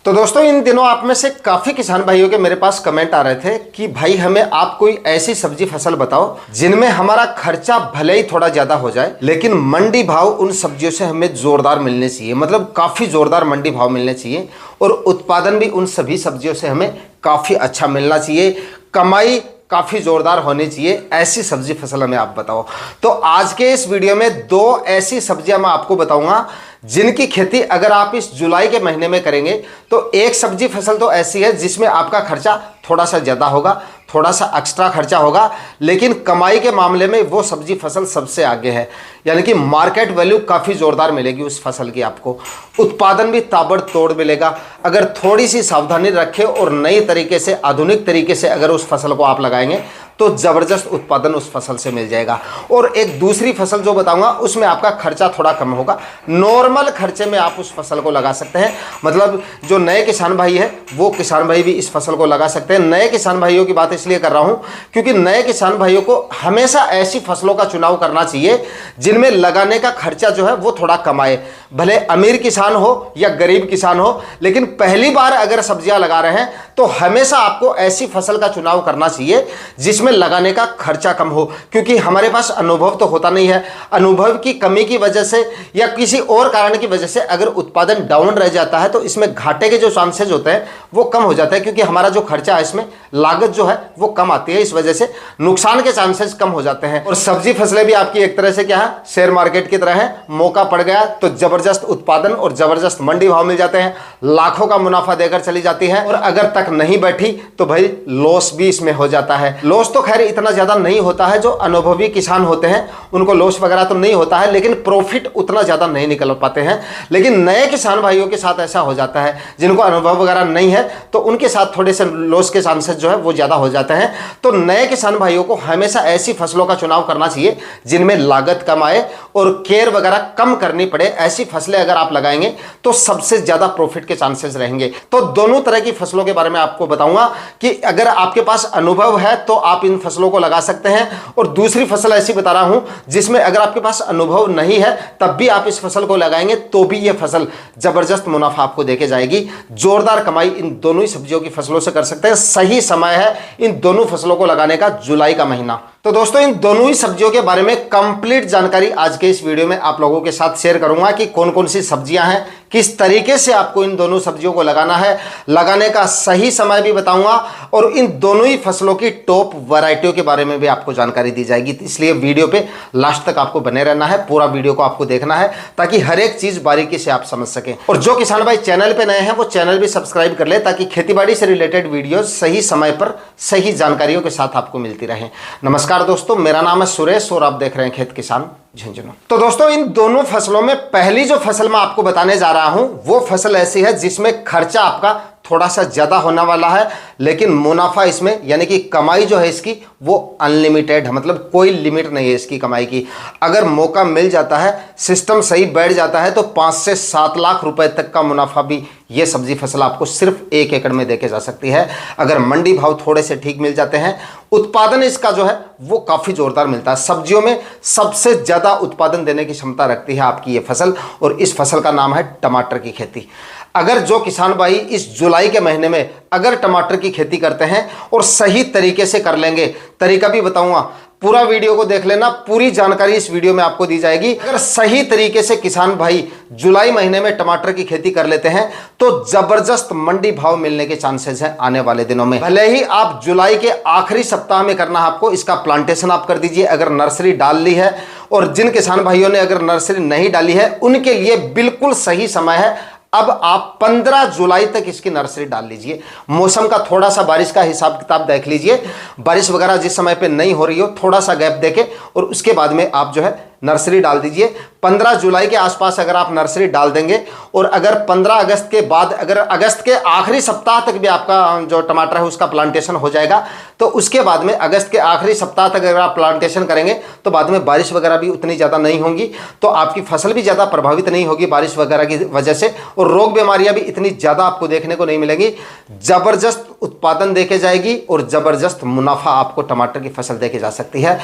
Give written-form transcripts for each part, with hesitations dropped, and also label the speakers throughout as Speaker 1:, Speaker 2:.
Speaker 1: तो दोस्तों इन दिनों आप में से काफ़ी किसान भाइयों के मेरे पास कमेंट आ रहे थे कि भाई हमें आप कोई ऐसी सब्जी फसल बताओ जिनमें हमारा खर्चा भले ही थोड़ा ज़्यादा हो जाए लेकिन मंडी भाव उन सब्जियों से हमें ज़ोरदार मिलने चाहिए, मतलब काफ़ी ज़ोरदार मंडी भाव मिलने चाहिए और उत्पादन भी उन सभी सब्जियों से हमें काफ़ी अच्छा मिलना चाहिए, कमाई काफ़ी ज़ोरदार होनी चाहिए। ऐसी सब्जी फसल हमें आप बताओ। तो आज के इस वीडियो में दो ऐसी सब्जियां मैं आपको बताऊंगा जिनकी खेती अगर आप इस जुलाई के महीने में करेंगे तो एक सब्जी फसल तो ऐसी है जिसमें आपका खर्चा थोड़ा सा ज़्यादा होगा, थोड़ा सा एक्स्ट्रा खर्चा होगा, लेकिन कमाई के मामले में वो सब्जी फसल सबसे आगे है। यानी कि मार्केट वैल्यू काफ़ी ज़ोरदार मिलेगी उस फसल की, आपको उत्पादन भी ताबड़तोड़ मिलेगा अगर थोड़ी सी सावधानी रखें और नई तरीके से, आधुनिक तरीके से अगर उस फसल को आप लगाएंगे तो ज़बरदस्त उत्पादन उस फसल से मिल जाएगा। और एक दूसरी फसल जो बताऊंगा उसमें आपका खर्चा थोड़ा कम होगा, नॉर्मल खर्चे में आप उस फसल को लगा सकते हैं। मतलब जो नए किसान भाई है वो किसान भाई भी इस फसल को लगा सकते हैं। नए किसान भाइयों की बात इसलिए कर रहा हूं क्योंकि नए किसान भाइयों को हमेशा ऐसी फसलों का चुनाव करना चाहिए जिनमें लगाने का खर्चा जो है वो थोड़ा कम आए। भले अमीर किसान हो या गरीब किसान हो, लेकिन पहली बार अगर सब्जियां लगा रहे हैं तो हमेशा आपको ऐसी फसल का चुनाव करना चाहिए जिसमें लगाने का खर्चा कम हो, क्योंकि हमारे पास अनुभव तो होता नहीं है। अनुभव की कमी की वजह से या किसी और कारण की वजह से अगर उत्पादन डाउन रह जाता है तो इसमें घाटे के जो चांसेस होते हैं वो कम हो जाते हैं, क्योंकि हमारा जो खर्चा है इसमें लागत जो है वो कम आती है। इस वजह से नुकसान के चांसेस कम हो जाते हैं। और सब्जी फसलें भी आपकी एक तरह से क्या है, शेयर मार्केट की तरह है। मौका पड़ गया तो जबरदस्त उत्पादन और जबरदस्त मंडी भाव मिल जाते हैं, लाखों का मुनाफा देकर चली जाती है। और अगर तक नहीं बैठी तो भाई लॉस भी इसमें हो जाता है। लॉस तो खैर इतना ज्यादा नहीं होता है, जो अनुभवी किसान होते हैं उनको लॉस वगैरह तो नहीं होता है, लेकिन प्रॉफिट उतना ज्यादा नहीं निकल पाते हैं। लेकिन नए किसान भाइयों के साथ ऐसा हो जाता है, जिनको अनुभव वगैरह नहीं है तो उनके साथ थोड़े से लॉस के चांसेस जो है वो ज्यादा हो जाते हैं। तो नए किसान भाइयों को हमेशा ऐसी फसलों का चुनाव करना चाहिए जिनमें लागत कम आए और केयर वगैरह कम करनी पड़े। ऐसी फसलें अगर आप लगाएंगे तो सबसे ज्यादा प्रॉफिट के चांसेस रहेंगे। तो दोनों तरह की फसलों के बारे में आपको बताऊंगा कि अगर आपके पास अनुभव है तो आप इन फसलों को लगा सकते हैं, और दूसरी फसल ऐसी बता रहा हूं जिसमें अगर आपके पास अनुभव नहीं है तब भी आप इस फसल को लगाएंगे तो भी यह फसल जबरदस्त मुनाफा आपको देके जाएगी। जोरदार कमाई इन दोनों ही सब्जियों की फसलों से कर सकते हैं। सही समय है इन दोनों फसलों को लगाने का, जुलाई का महीना। तो दोस्तों इन दोनों ही सब्जियों के बारे में कंप्लीट जानकारी आज के इस वीडियो में आप लोगों के साथ शेयर करूंगा कि कौन कौन सी सब्जियां हैं, किस तरीके से आपको इन दोनों सब्जियों को लगाना है, लगाने का सही समय भी बताऊंगा, और इन दोनों ही फसलों की टॉप वैरायटियों के बारे में भी आपको जानकारी दी जाएगी। इसलिए वीडियो पे लास्ट तक आपको बने रहना है, पूरा वीडियो को आपको देखना है ताकि हर एक चीज बारीकी से आप समझ सकें। और जो किसान भाई चैनल पे नए हैं वो चैनल भी सब्सक्राइब कर ले ताकि खेतीबाड़ी से रिलेटेड वीडियो सही समय पर सही जानकारियों के साथ आपको मिलती रहे। नमस्कार दोस्तों, मेरा नाम है सुरेश और आप देख रहे हैं खेत किसान झुंझुनू। तो दोस्तों इन दोनों फसलों में पहली जो फसल मैं आपको बताने जा रहा हूं वो फसल ऐसी है जिसमें खर्चा आपका थोड़ा सा ज्यादा होने वाला है, लेकिन मुनाफा इसमें यानी कि कमाई जो है इसकी वो अनलिमिटेड है। मतलब कोई लिमिट नहीं है इसकी कमाई की। अगर मौका मिल जाता है, सिस्टम सही बैठ जाता है तो 5 से 7 लाख रुपए तक का मुनाफा भी ये सब्जी फसल आपको सिर्फ 1 एकड़ में देके जा सकती है। अगर मंडी भाव थोड़े से ठीक मिल जाते हैं, उत्पादन इसका जो है वो काफी जोरदार मिलता है। सब्जियों में सबसे ज्यादा उत्पादन देने की क्षमता रखती है आपकी ये फसल, और इस फसल का नाम है टमाटर की खेती। अगर जो किसान भाई इस जुलाई के महीने में अगर टमाटर की खेती करते हैं और सही तरीके से कर लेंगे, तरीका भी बताऊंगा, पूरा वीडियो को देख लेना, पूरी जानकारी इस वीडियो में आपको दी जाएगी। अगर सही तरीके से किसान भाई जुलाई महीने में टमाटर की खेती कर लेते हैं तो जबरदस्त मंडी भाव मिलने के चांसेस हैं आने वाले दिनों में। भले ही आप जुलाई के आखिरी सप्ताह में करना है आपको, इसका प्लांटेशन आप कर दीजिए अगर नर्सरी डाल ली है, और जिन किसान भाइयों ने अगर नर्सरी नहीं डाली है उनके लिए बिल्कुल सही समय है। अब आप 15 जुलाई तक इसकी नर्सरी डाल लीजिए। मौसम का थोड़ा सा बारिश का हिसाब किताब देख लीजिए, बारिश वगैरह जिस समय पे नहीं हो रही हो थोड़ा सा गैप देके और उसके बाद में आप जो है नर्सरी डाल दीजिए। 15 जुलाई के आसपास अगर आप नर्सरी डाल देंगे और अगर 15 अगस्त के बाद, अगर अगस्त के आखिरी सप्ताह तक भी आपका जो टमाटर है उसका प्लांटेशन हो जाएगा, तो उसके बाद में अगस्त के आखिरी सप्ताह तक अगर आप प्लांटेशन करेंगे तो बाद में बारिश वगैरह भी उतनी ज़्यादा नहीं होंगी, तो आपकी फसल भी ज़्यादा प्रभावित नहीं होगी बारिश वगैरह की वजह से, और रोग बीमारियां भी इतनी ज़्यादा आपको देखने को नहीं मिलेंगी। ज़बरदस्त उत्पादन देके जाएगी और ज़बरदस्त मुनाफा आपको टमाटर की फसल देके जा सकती है।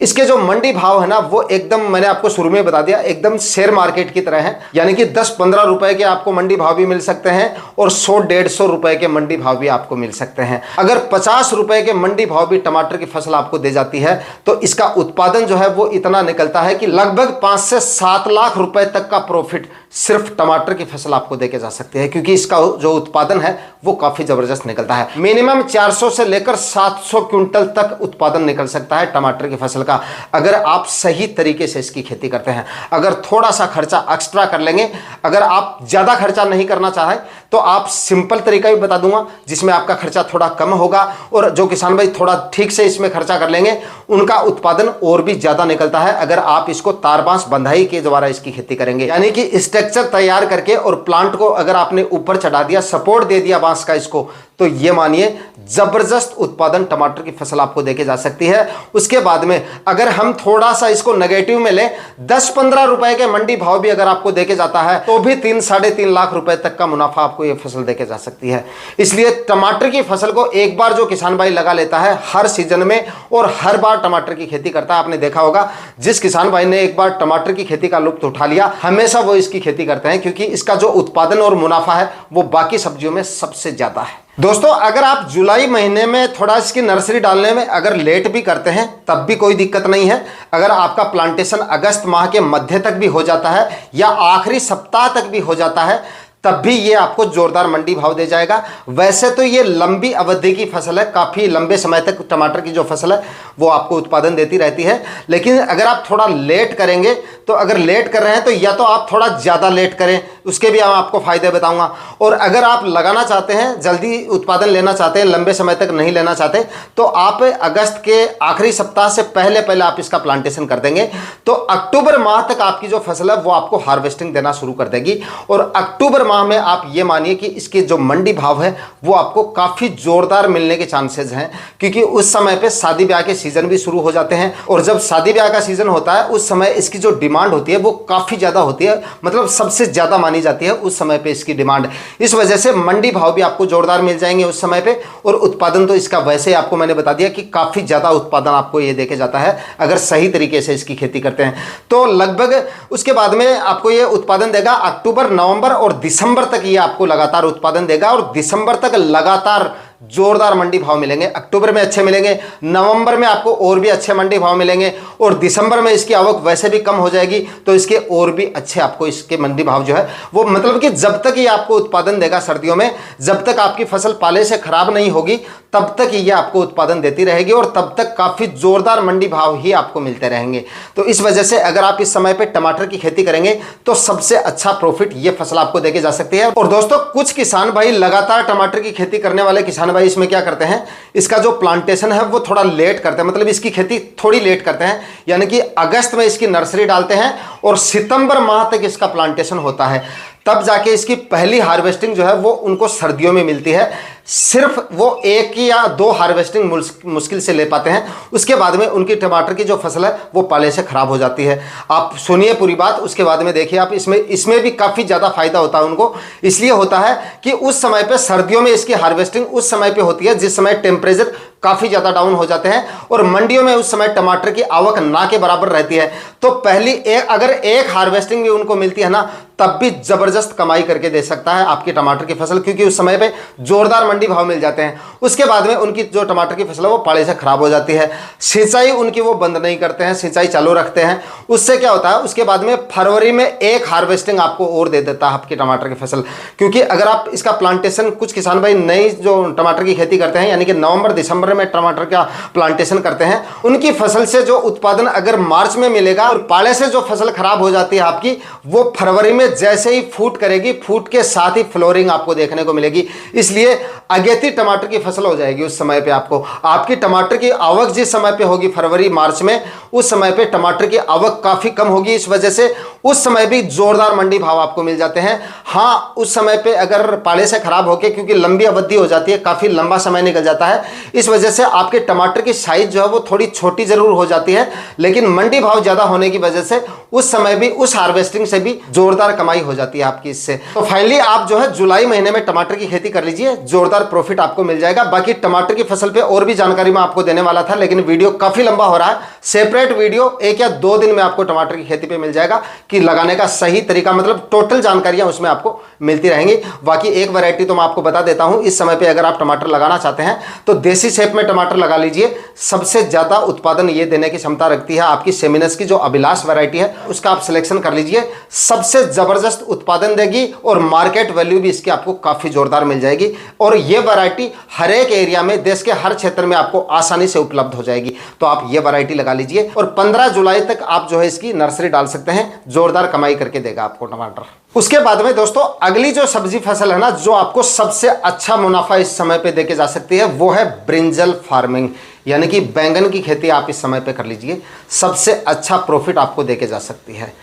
Speaker 1: इसके जो मंडी भाव है ना वो एकदम मैंने आपको शुरू में बता दिया, एकदम शेयर मार्केट की तरह है, यानी कि 10-15 रुपए के आपको मंडी भाव भी मिल सकते हैं और 100-150 रुपए के मंडी भाव भी आपको मिल सकते हैं। अगर 50 रुपए के मंडी भाव भी टमाटर की फसल आपको दे जाती है तो इसका उत्पादन जो है वो इतना निकलता है कि लगभग 5 से 7 लाख रुपए तक का प्रॉफिट सिर्फ टमाटर की फसल आपको देके जा सकती है, क्योंकि इसका जो उत्पादन है वो काफी जबरदस्त निकलता है। मिनिमम 400 से लेकर 700 क्विंटल तक उत्पादन निकल सकता है टमाटर की फसल का, अगर आप सही तरीके से इसकी खेती करते हैं। अगर थोड़ा सा खर्चा एक्स्ट्रा कर लेंगे, अगर आप ज्यादा खर्चा नहीं करना चाहें तो आप सिंपल तरीका भी बता दूंगा जिसमें आपका खर्चा थोड़ा कम होगा, और जो किसान भाई थोड़ा ठीक से इसमें खर्चा कर लेंगे उनका उत्पादन और भी ज्यादा निकलता है अगर आप इसको तार बांस बंधाई के द्वारा इसकी खेती करेंगे। यानी कि स्ट्रक्चर तैयार करके और प्लांट को अगर आपने ऊपर चढ़ा दिया, सपोर्ट दे दिया बांस का इसको, तो ये मानिए जबरदस्त उत्पादन टमाटर की फसल आपको देके जा सकती है। उसके बाद में अगर हम थोड़ा सा इसको नेगेटिव में लें, 10-15 रुपए के मंडी भाव भी अगर आपको देके जाता है तो भी 3-3.5 लाख रुपए तक का मुनाफा आपको ये फसल देके जा सकती है। इसलिए टमाटर की फसल को एक बार जो किसान भाई लगा लेता है हर सीजन में और हर बार टमाटर की खेती करता है, आपने देखा होगा जिस किसान भाई ने एक बार टमाटर की खेती का लुत्फ उठा लिया हमेशा वो इसकी खेती करते हैं, क्योंकि इसका जो उत्पादन और मुनाफा है वो बाकी सब्जियों में सबसे ज्यादा है। दोस्तों, अगर आप जुलाई महीने में थोड़ा इसकी नर्सरी डालने में अगर लेट भी करते हैं तब भी कोई दिक्कत नहीं है। अगर आपका प्लांटेशन अगस्त माह के मध्य तक भी हो जाता है या आखिरी सप्ताह तक भी हो जाता है तब भी ये आपको जोरदार मंडी भाव दे जाएगा। वैसे तो ये लंबी अवधि की फसल है, काफ़ी लंबे समय तक टमाटर की जो फसल है वो आपको उत्पादन देती रहती है, लेकिन अगर आप थोड़ा लेट करेंगे तो अगर लेट कर रहे हैं तो या तो आप थोड़ा ज़्यादा लेट करें, उसके भी हम आपको फ़ायदे बताऊंगा। और अगर आप लगाना चाहते हैं, जल्दी उत्पादन लेना चाहते हैं, लंबे समय तक नहीं लेना चाहते, तो आप अगस्त के आखिरी सप्ताह से पहले पहले आप इसका प्लांटेशन कर देंगे तो अक्टूबर माह तक आपकी जो फसल है वो आपको हार्वेस्टिंग देना शुरू कर देगी। और अक्टूबर माह में आप ये मानिए कि इसके जो मंडी भाव है वो आपको काफ़ी जोरदार मिलने के चांसेस हैं, क्योंकि उस समय पे शादी ब्याह के सीज़न भी शुरू हो जाते हैं, और जब शादी ब्याह का सीज़न होता है उस समय इसकी जो डिमांड होती है वो काफ़ी ज़्यादा होती है, मतलब सबसे ज़्यादा मानी जाती है उस समय पे इसकी डिमांड। इस वजह से मंडी भाव भी आपको जोरदार मिल जाएंगे उस समय पे, और उत्पादन तो इसका वैसे आपको मैंने बता दिया कि काफ़ी ज़्यादा उत्पादन आपको ये देके जाता है अगर सही तरीके से इसकी खेती करते हैं। तो लगभग उसके बाद में आपको ये उत्पादन देगा अक्टूबर, नवंबर और दिसंबर तक ये आपको लगातार उत्पादन देगा, और दिसंबर तक लगातार जोरदार मंडी भाव मिलेंगे। अक्टूबर में अच्छे मिलेंगे, नवंबर में आपको और भी अच्छे मंडी भाव मिलेंगे, और दिसंबर में इसकी आवक वैसे भी कम हो जाएगी तो इसके और भी अच्छे आपको इसके मंडी भाव जो है वो, मतलब कि जब तक ये आपको उत्पादन देगा सर्दियों में, जब तक आपकी फसल पाले से खराब नहीं होगी तब तक ये आपको उत्पादन देती रहेगी और तब तक काफ़ी जोरदार मंडी भाव ही आपको मिलते रहेंगे। तो इस वजह से अगर आप इस समय पे टमाटर की खेती करेंगे तो सबसे अच्छा प्रॉफिट ये फसल आपको देके जा सकती है। और दोस्तों, कुछ किसान भाई लगातार टमाटर की खेती करने वाले किसान भाई इसमें क्या करते हैं, इसका जो प्लांटेशन है वो थोड़ा लेट करते हैं, मतलब इसकी खेती थोड़ी लेट करते हैं, यानी कि अगस्त में इसकी नर्सरी डालते हैं और सितंबर माह तक इसका प्लांटेशन होता है, तब जाके इसकी पहली हार्वेस्टिंग जो है वो उनको सर्दियों में मिलती है। सिर्फ वो 1 या 2 हार्वेस्टिंग मुश्किल से ले पाते हैं, उसके बाद में उनकी टमाटर की जो फसल है वो पाले से खराब हो जाती है। आप सुनिए पूरी बात, उसके बाद में देखिए आप, इसमें भी काफ़ी ज़्यादा फायदा होता है उनको। इसलिए होता है कि उस समय पे सर्दियों में इसकी हार्वेस्टिंग उस समय पे होती है जिस समय टेम्परेचर काफ़ी ज़्यादा डाउन हो जाते हैं, और मंडियों में उस समय टमाटर की आवक ना के बराबर रहती है। तो पहली अगर एक हार्वेस्टिंग भी उनको मिलती है ना तब भी ज़बरदस्त कमाई करके दे सकता है आपकी टमाटर की फसल, क्योंकि उस समय पे जोरदार मंडी भाव मिल जाते हैं। उसके बाद में उनकी जो टमाटर की फसल है वो पाले से खराब हो जाती है। सिंचाई उनकी वो बंद नहीं करते हैं, सिंचाई चालू रखते हैं। उससे क्या होता है, उसके बाद में फरवरी में एक हार्वेस्टिंग आपको और दे देता है आपकी टमाटर की फसल, क्योंकि अगर आप इसका प्लांटेशन, कुछ किसान भाई नई जो टमाटर की खेती करते हैं यानी कि नवंबर दिसंबर में टमाटर का प्लांटेशन करते हैं, उनकी फसल से जो उत्पादन अगर मार्च में मिलेगा और पाले से जो फसल खराब हो जाती है आपकी, वो फरवरी में जैसे ही फूट करेगी, फूट के साथ ही फ्लोरिंग आपको देखने को मिलेगी। इसलिए अगेती टमाटर की फसल हो जाएगी उस समय पे। आपकी टमाटर की आवक जिस समय पे होगी फरवरी मार्च में, उस समय पे टमाटर की आवक काफ़ी कम होगी। इस वजह से उस समय भी जोरदार मंडी भाव आपको मिल जाते हैं। हाँ, उस समय पे अगर पाले से खराब होके, क्योंकि लंबी अवधि हो जाती है, काफी लंबा समय निकल जाता है, इस वजह से आपके टमाटर की साइज जो है वो थोड़ी छोटी जरूर हो जाती है, लेकिन मंडी भाव ज्यादा होने की वजह से उस समय भी, उस हार्वेस्टिंग से भी जोरदार कमाई हो जाती है आपकी इससे। तो फाइनली आप जो है जुलाई महीने में टमाटर की खेती कर लीजिए, जोरदार प्रॉफिट आपको मिल जाएगा। बाकी टमाटर की फसल पे और भी जानकारी मैं आपको देने वाला था, लेकिन वीडियो काफी लंबा हो रहा है। सेपरेट वीडियो 1 या 2 दिन में आपको टमाटर की खेती पे मिल जाएगा कि लगाने का सही तरीका, मतलब टोटल जानकारियां उसमें आपको मिलती रहेंगी। बाकी एक वैरायटी तो मैं आपको बता देता हूं, इस समय पे अगर आप टमाटर लगाना चाहते हैं तो देसी शेप में टमाटर लगा लीजिए। सबसे ज्यादा उत्पादन ये देने की क्षमता रखती है आपकी सेमिनस की जो अभिलाष वैरायटी है, उसका आप सिलेक्शन कर लीजिए। सबसे जबरदस्त उत्पादन देगी और मार्केट वैल्यू भी इसकी आपको काफी जोरदार मिल जाएगी। और ये वैरायटी हर एक एरिया में, देश के हर क्षेत्र में आपको आसानी से उपलब्ध हो जाएगी। तो आप ये वैरायटी लगा लीजिए और 15 जुलाई तक आप जो है इसकी नर्सरी डाल सकते हैं। जोरदार कमाई करके देगा आपको टमाटर। उसके बाद में दोस्तों अगली जो सब्जी फसल है ना, जो आपको सबसे अच्छा मुनाफा इस समय पे देके जा सकती है, वो है ब्रिंजल फार्मिंग, यानी कि बैंगन की खेती आप इस समय पे कर लीजिए। सबसे अच्छा प्रॉफिट आपको देके जा सकती है।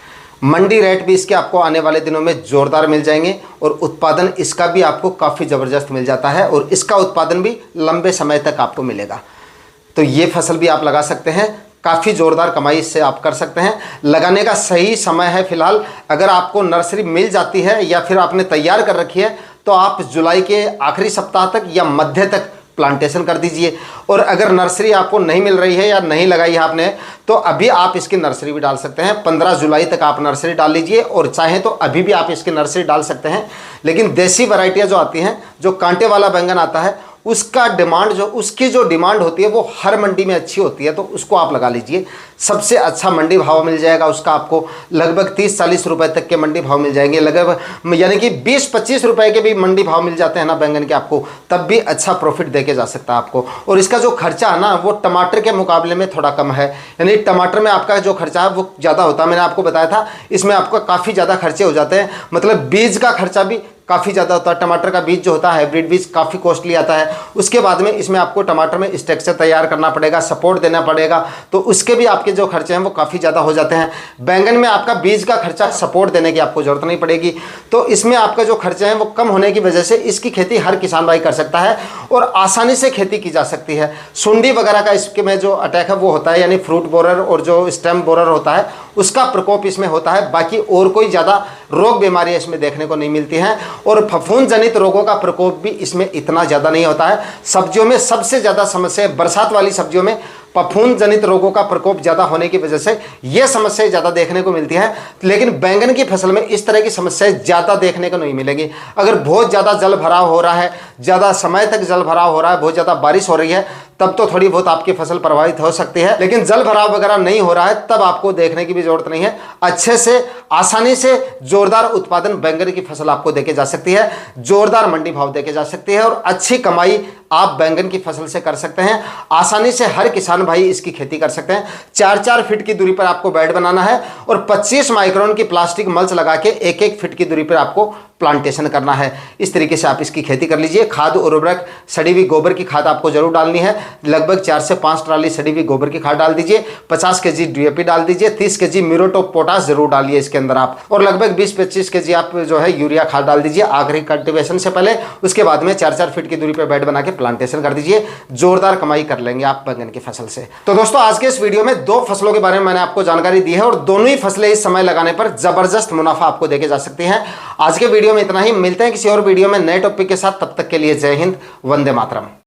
Speaker 1: मंडी रेट भी इसके आपको आने वाले दिनों में जोरदार मिल जाएंगे और उत्पादन इसका भी आपको काफ़ी ज़बरदस्त मिल जाता है और इसका उत्पादन भी लंबे समय तक आपको मिलेगा। तो ये फसल भी आप लगा सकते हैं, काफ़ी ज़ोरदार कमाई इससे आप कर सकते हैं। लगाने का सही समय है फिलहाल, अगर आपको नर्सरी मिल जाती है या फिर आपने तैयार कर रखी है तो आप जुलाई के आखिरी सप्ताह तक या मध्य तक प्लांटेशन कर दीजिए। और अगर नर्सरी आपको नहीं मिल रही है या नहीं लगाई है आपने, तो अभी आप इसकी नर्सरी भी डाल सकते हैं। 15 जुलाई तक आप नर्सरी डाल लीजिए और चाहें तो अभी भी आप इसकी नर्सरी डाल सकते हैं। लेकिन देसी वैरायटियाँ जो आती हैं, जो कांटे वाला बैंगन आता है, उसका डिमांड उसकी जो डिमांड होती है वो हर मंडी में अच्छी होती है, तो उसको आप लगा लीजिए। सबसे अच्छा मंडी भाव मिल जाएगा उसका आपको, लगभग 30-40 रुपए तक के मंडी भाव मिल जाएंगे, लगभग यानी कि 20-25 रुपए के भी मंडी भाव मिल जाते हैं ना बैंगन के आपको, तब भी अच्छा प्रॉफिट देके जा सकता है आपको। और इसका जो खर्चा है ना, वो टमाटर के मुकाबले में थोड़ा कम है, यानी टमाटर में आपका जो खर्चा है वो ज़्यादा होता है। मैंने आपको बताया था इसमें आपका काफ़ी ज़्यादा खर्चे हो जाते हैं, मतलब बीज का खर्चा भी काफ़ी ज़्यादा होता है। टमाटर का बीज जो होता है हाइब्रिड बीज काफ़ी कॉस्टली आता है। उसके बाद में इसमें आपको टमाटर में स्ट्रक्चर तैयार करना पड़ेगा, सपोर्ट देना पड़ेगा, तो उसके भी आपके जो खर्चे हैं वो काफ़ी ज़्यादा हो जाते हैं। बैंगन में आपका बीज का खर्चा, सपोर्ट देने की आपको ज़रूरत नहीं पड़ेगी, तो इसमें आपका जो खर्चे हैं वो कम होने की वजह से इसकी खेती हर किसान भाई कर सकता है और आसानी से खेती की जा सकती है। सुंडी वगैरह का इसके में जो अटैक है वो होता है, यानी फ्रूट बोरर और जो स्टेम बोरर होता है उसका प्रकोप इसमें होता है। बाकी और कोई ज़्यादा रोग बीमारियाँ इसमें देखने को नहीं मिलती हैं और फफूंद जनित रोगों का प्रकोप भी इसमें इतना ज़्यादा नहीं होता है। सब्जियों में सबसे ज़्यादा समस्या, बरसात वाली सब्जियों में फफूंद जनित रोगों का प्रकोप ज़्यादा होने की वजह से ये समस्याएं ज़्यादा देखने को मिलती हैं। लेकिन बैंगन की फसल में इस तरह की समस्याएं ज़्यादा देखने को नहीं मिलेगी। अगर बहुत ज़्यादा जल भराव हो रहा है, ज़्यादा समय तक जल भराव हो रहा है, बहुत ज़्यादा बारिश हो रही है, तब तो थोड़ी बहुत आपकी फसल प्रभावित हो सकती है। लेकिन जल भराव वगैरह नहीं हो रहा है तब आपको देखने की भी जरूरत नहीं है। अच्छे से, आसानी से जोरदार उत्पादन बैंगन की फसल आपको देके जा सकती है, जोरदार मंडी भाव देके जा सकती है और अच्छी कमाई आप बैंगन की फसल से कर सकते हैं। आसानी से हर किसान भाई इसकी खेती कर सकते हैं। 4-4 फीट की दूरी पर आपको बेड बनाना है और 25 माइक्रोन की प्लास्टिक मल्च लगा के 1-1 फीट की दूरी पर आपको प्लांटेशन करना है। इस तरीके से आप इसकी खेती कर लीजिए। खाद उर्वरक, सड़ी हुई गोबर की खाद आपको जरूर डालनी है। लगभग 4 से 5 ट्राली सड़ी हुई गोबर की खाद डाल दीजिए, 50 केजी DAP डाल दीजिए, 30 केजी म्यूरेट ऑफ पोटाश जरूर डालिए इसके अंदर आप, और लगभग 20-25 केजी आप जो है यूरिया खाद डाल दीजिए आखिरी कल्टीवेशन से पहले। उसके बाद में 4-4 फीट की दूरी पर बेड बना के प्लांटेशन कर दीजिए। जोरदार कमाई कर लेंगे आप बैंगन की फसल से। तो दोस्तों आज के इस वीडियो में 2 फसलों के बारे में मैंने आपको जानकारी दी है और दोनों ही फसलें इस समय लगाने पर जबरदस्त मुनाफा आपको देके जा सकती हैं। आज के वीडियो में इतना ही, मिलते हैं किसी और वीडियो में नए टॉपिक के साथ। तब तक के लिए जय हिंद, वंदे मातरम।